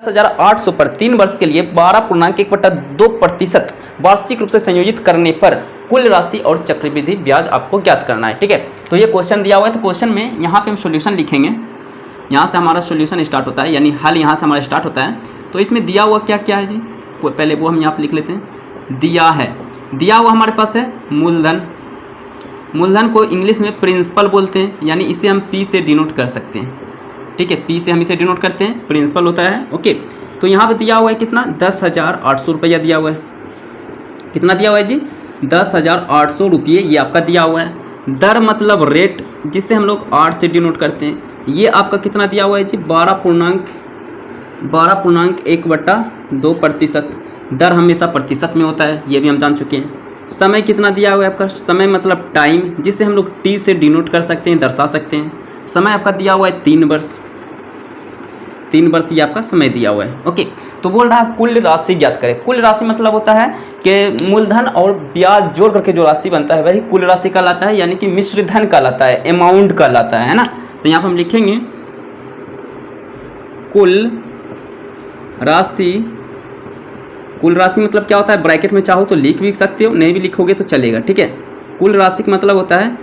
10,800 पर 3 वर्ष के लिए 12.1/2% वार्षिक रूप से संयोजित करने पर कुल राशि और चक्रवृद्धि ब्याज आपको ज्ञात करना है। ठीक है, तो ये क्वेश्चन दिया हुआ है। तो क्वेश्चन में यहाँ पे हम सॉल्यूशन लिखेंगे, यहाँ से हमारा सॉल्यूशन स्टार्ट होता है, यानी हल यहाँ से हमारा स्टार्ट होता है। तो इसमें दिया हुआ क्या क्या है जी, पहले वो हम यहाँ पे लिख लेते हैं। दिया हुआ हमारे पास है मूलधन। मूलधन को इंग्लिश में प्रिंसिपल बोलते हैं, यानी इसे हम P से डिनोट कर सकते हैं। ठीक है, P से हम इसे डिनोट करते हैं, प्रिंसिपल होता है। ओके, तो यहाँ पे दिया हुआ है कितना, 10,800 रुपया दिया हुआ है। कितना दिया हुआ है जी, 10,800 रुपये ये आपका दिया हुआ है। दर मतलब रेट, जिसे हम लोग 8 से डिनोट करते हैं, ये आपका कितना दिया हुआ है जी, 12.1/2%। दर हमेशा प्रतिशत में होता है, ये भी हम जान चुके हैं। समय कितना दिया हुआ है आपका, समय मतलब टाइम, जिसे हम लोग T से डिनोट कर सकते हैं, दर्शा सकते हैं। समय आपका दिया हुआ है 3 वर्ष, 3 वर्ष ये आपका समय दिया हुआ है। ओके, तो बोल रहा है कुल राशि ज्ञात करें। कुल राशि मतलब होता है कि मूलधन और ब्याज जोड़ करके जो राशि बनता है वही कुल राशि कहलाता है, यानी कि मिश्र धन कहलाता है, अमाउंट कहलाता है ना। तो यहाँ पर हम लिखेंगे कुल राशि। कुल राशि मतलब क्या होता है, ब्रैकेट में चाहो तो लिख भी सकते हो, नहीं भी लिखोगे तो चलेगा। ठीक है, कुल राशि का मतलब होता है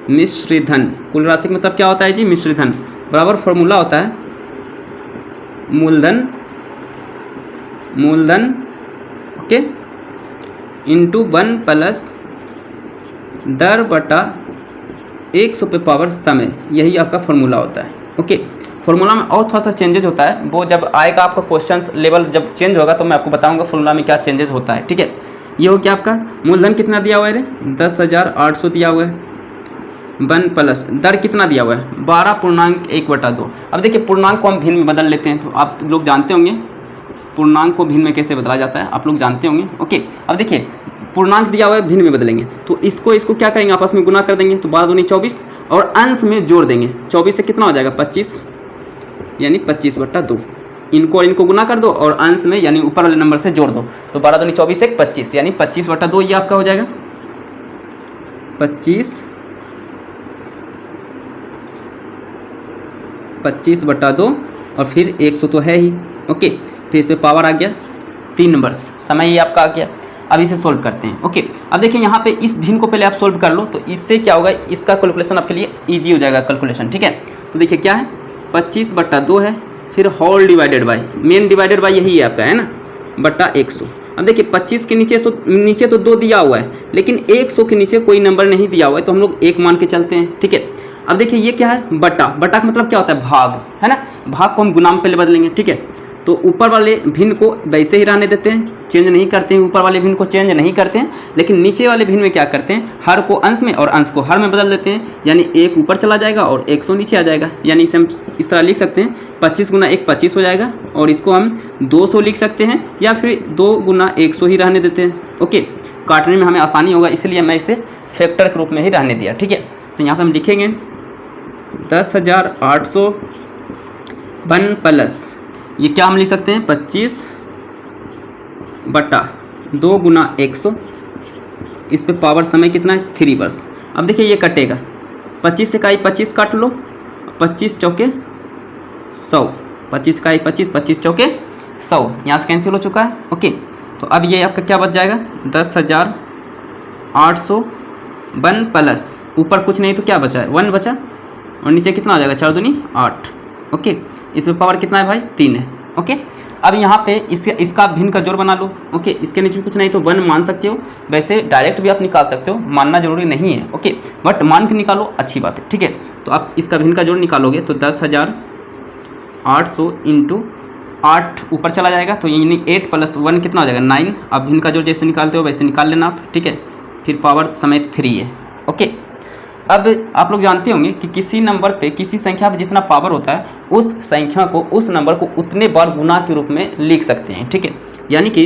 मिश्र धन। कुल राशि का मतलब क्या होता है जी, मिश्र धन। बराबर फॉर्मूला होता है मूलधन ओके इंटू 1 प्लस दर बटा 100 पे पावर समय, यही आपका फॉर्मूला होता है। ओके, फॉर्मूला में और थोड़ा सा चेंजेस होता है, वो जब आएगा आपका क्वेश्चन लेवल जब चेंज होगा तो मैं आपको बताऊंगा फॉर्मूला में क्या चेंजेस होता है। ठीक है, ये हो गया आपका मूलधन कितना दिया हुआ है रे, 10,800 दिया हुआ है। 1 प्लस दर कितना दिया हुआ है, 12.1/2। अब देखिए पूर्णांक को हम भिन्न में बदल लेते हैं, तो आप लोग जानते होंगे पूर्णांक को भिन्न में कैसे बदला जाता है, आप लोग जानते होंगे। ओके, अब देखिए पूर्णांक दिया हुआ है, भिन्न में बदलेंगे तो इसको क्या करेंगे, आपस में गुना कर देंगे, तो 12 दूनी 24 और अंश में जोड़ देंगे। 24 से कितना हो जाएगा 25, यानी 25/2। इनको गुना कर दो और अंश में यानी ऊपर वाले नंबर से जोड़ दो, तो 12 दूनी 24 1 25, यानी 25/2 ये आपका हो जाएगा 25/2 और फिर 100 तो है ही। ओके, फिर इस पे पावर आ गया 3 वर्ष, समय ये आपका आ गया। अब इसे सोल्व करते हैं। ओके, अब देखिए यहाँ पे इस भिन्न को पहले आप सोल्व कर लो, तो इससे क्या होगा, इसका कैलकुलेशन आपके लिए इजी हो जाएगा कैलकुलेशन। ठीक है, तो देखिए क्या है, 25/2 है, फिर whole divided by, main divided by यही है आपका, है ना, बटा 100। अब देखिए 25 के नीचे तो 2 दिया हुआ है, लेकिन 100 के नीचे कोई नंबर नहीं दिया हुआ है, तो हम लोग 1 मान के चलते हैं। ठीक है, अब देखिए ये क्या है, बटा का मतलब क्या होता है, भाग, है ना। भाग को हम गुना में पहले बदलेंगे। ठीक है, तो ऊपर वाले भिन्न को वैसे ही रहने देते हैं, चेंज नहीं करते हैं, ऊपर वाले भिन्न को चेंज नहीं करते हैं, लेकिन नीचे वाले भिन्न में क्या करते हैं, हर को अंश में और अंश को हर में बदल देते हैं, यानी 1 ऊपर चला जाएगा और 100 नीचे आ जाएगा। यानी इसे हम इस तरह लिख सकते हैं, 25 गुना 1 25 हो जाएगा, और इसको हम 200 लिख सकते हैं, या फिर 2 गुना 100 ही रहने देते हैं। ओके, काटने में हमें आसानी होगा, इसलिए मैं इसे फैक्टर के रूप में ही रहने दिया। ठीक है, तो यहाँ पर हम लिखेंगे 10,800 1 प्लस, ये क्या हम लिख सकते हैं, 25/2 गुना 100, इस पे पावर समय कितना है 3 वर्ष। अब देखिए ये कटेगा, 25 से का 25 काट लो, 25 चौके 100, 25 का 25, 25 चौके 100, यहाँ से कैंसिल हो चुका है। ओके, तो अब ये आपका क्या बच जाएगा, 10,800 1 प्लस, ऊपर कुछ नहीं तो क्या बचा है, 1 बचा, और नीचे कितना हो जाएगा, 4 दूनी 8। ओके, इसमें पावर कितना है भाई, 3 है। ओके, अब यहाँ पे इसका भिन्न का जोड़ बना लो। ओके, इसके नीचे कुछ नहीं तो 1 मान सकते हो, वैसे डायरेक्ट भी आप निकाल सकते हो, मानना जरूरी नहीं है। ओके, बट मान के निकालो, अच्छी बात है। ठीक है, तो आप इसका भिन्न का जोड़ निकालोगे तो 10,800 इंटू 8 ऊपर चला जाएगा, तो यानी 8 प्लस 1 कितना हो जाएगा 9। अब भिन्न का जोड़ जैसे निकालते हो वैसे निकाल लेना आप। ठीक है, फिर पावर समय 3 है। ओके, अब आप लोग जानते होंगे कि किसी नंबर पे, किसी संख्या पे जितना पावर होता है, उस संख्या को, उस नंबर को उतने बार गुना के रूप में लिख सकते हैं। ठीक है, यानी कि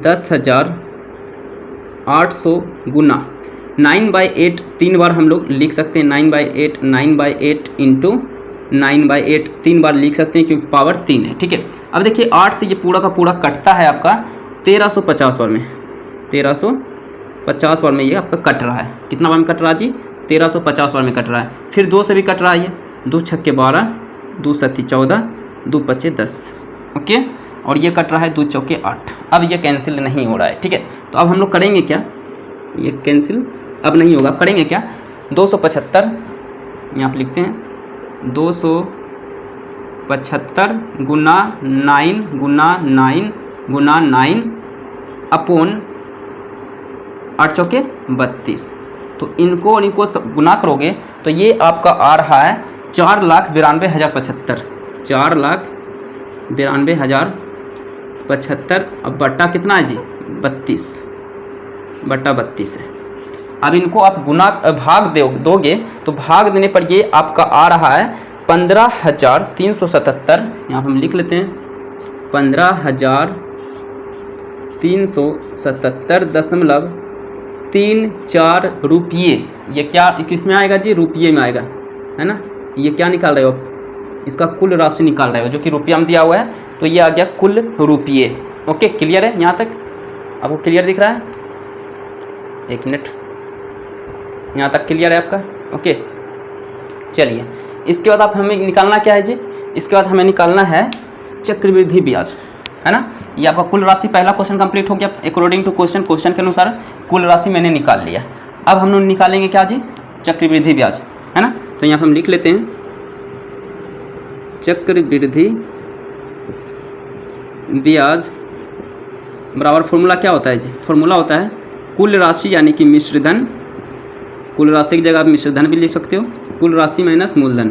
10,800 गुना 9/8 3 बार हम लोग लिख सकते हैं, 9/8 इंटू 9/8 3 बार लिख सकते हैं, क्योंकि पावर 3 है। ठीक है, अब देखिए 8 से ये पूरा का पूरा कटता है आपका 1350 बार में, 1350 बार में ये आपका कट रहा है। कितना बार में कट रहा है जी, 1350 बार में कट रहा है। फिर 2 से भी कट रहा है, ये 2 छक्के 12, 2 सत्ती 14, 2 पचे 10, ओके। और ये कट रहा है 2 चौके 8। अब ये कैंसिल नहीं हो रहा है, ठीक है। तो अब हम लोग करेंगे क्या, ये कैंसिल अब नहीं होगा। अब करेंगे क्या, 275 यहाँ पर लिखते हैं, 275 गुना 9 गुना 9 गुना 9 अपॉन 8 चौके 32। तो इनको और इनको गुना करोगे तो ये आपका आ रहा है 4,92,075, 4,92,075। अब बट्टा कितना है जी, 32/32 है। अब इनको आप गुना भाग दोगे तो भाग देने पर ये आपका आ रहा है 15,377। यहाँ पर हम लिख लेते हैं 15,377.34 रुपये। ये क्या किस में आएगा जी, रुपये में आएगा, है ना। ये क्या निकाल रहे हो, इसका कुल राशि निकाल रहे हो, जो कि रुपया में दिया हुआ है। तो ये आ गया कुल रुपये। ओके, क्लियर है यहाँ तक, आपको क्लियर दिख रहा है? एक मिनट, यहाँ तक क्लियर है आपका? ओके, चलिए इसके बाद आप हमें निकालना क्या है जी, इसके बाद हमें निकालना है चक्रवृद्धि ब्याज, है ना। ये आपका कुल राशि, पहला क्वेश्चन कंप्लीट हो गया अकॉर्डिंग टू क्वेश्चन के अनुसार कुल राशि मैंने निकाल लिया। अब हम लोग निकालेंगे क्या जी, चक्रवृद्धि ब्याज, है ना। तो यहाँ पर हम लिख लेते हैं चक्रवृद्धि ब्याज बराबर फॉर्मूला क्या होता है जी, फॉर्मूला होता है कुल राशि यानी कि मिश्रधन। कुल राशि की जगह आप मिश्रधन भी लिख सकते हो, कुल राशि माइनस मूलधन।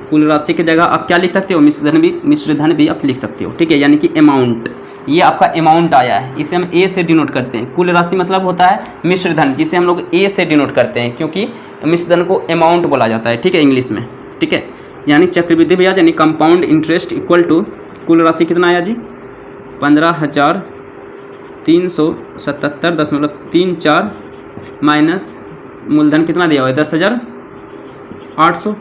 कुल राशि की जगह आप क्या लिख सकते हो, मिश्रधन भी आप लिख सकते हो, ठीक है। यानी कि अमाउंट, ये आपका अमाउंट आया है, इसे हम ए से डिनोट करते हैं। कुल राशि मतलब होता है मिश्रधन, जिसे हम लोग ए से डिनोट करते हैं, क्योंकि मिश्रधन को अमाउंट बोला जाता है, ठीक है, इंग्लिश में, ठीक है। यानी चक्रवृद्धि ब्याज यानी कंपाउंड इंटरेस्ट इक्वल टू कुल राशि कितना आया जी, 15,377.34 माइनस मूलधन कितना दिया हुआ है, 10,800।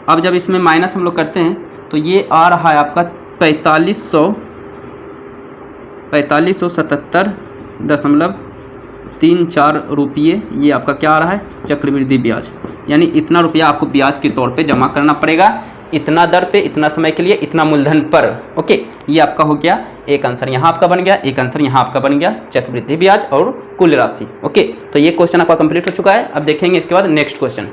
अब जब इसमें माइनस हम लोग करते हैं तो ये आ रहा है आपका 4577.34 रुपये। ये आपका क्या आ रहा है, चक्रवृद्धि ब्याज। यानी इतना रुपया आपको ब्याज के तौर पे जमा करना पड़ेगा, इतना दर पे, इतना समय के लिए, इतना मूलधन पर। ओके, ये आपका हो गया एक आंसर, यहाँ आपका बन गया एक आंसर, यहाँ आपका बन गया चक्रवृद्धि ब्याज और कुल राशि। ओके, तो ये क्वेश्चन आपका कंप्लीट हो चुका है। अब देखेंगे इसके बाद नेक्स्ट क्वेश्चन।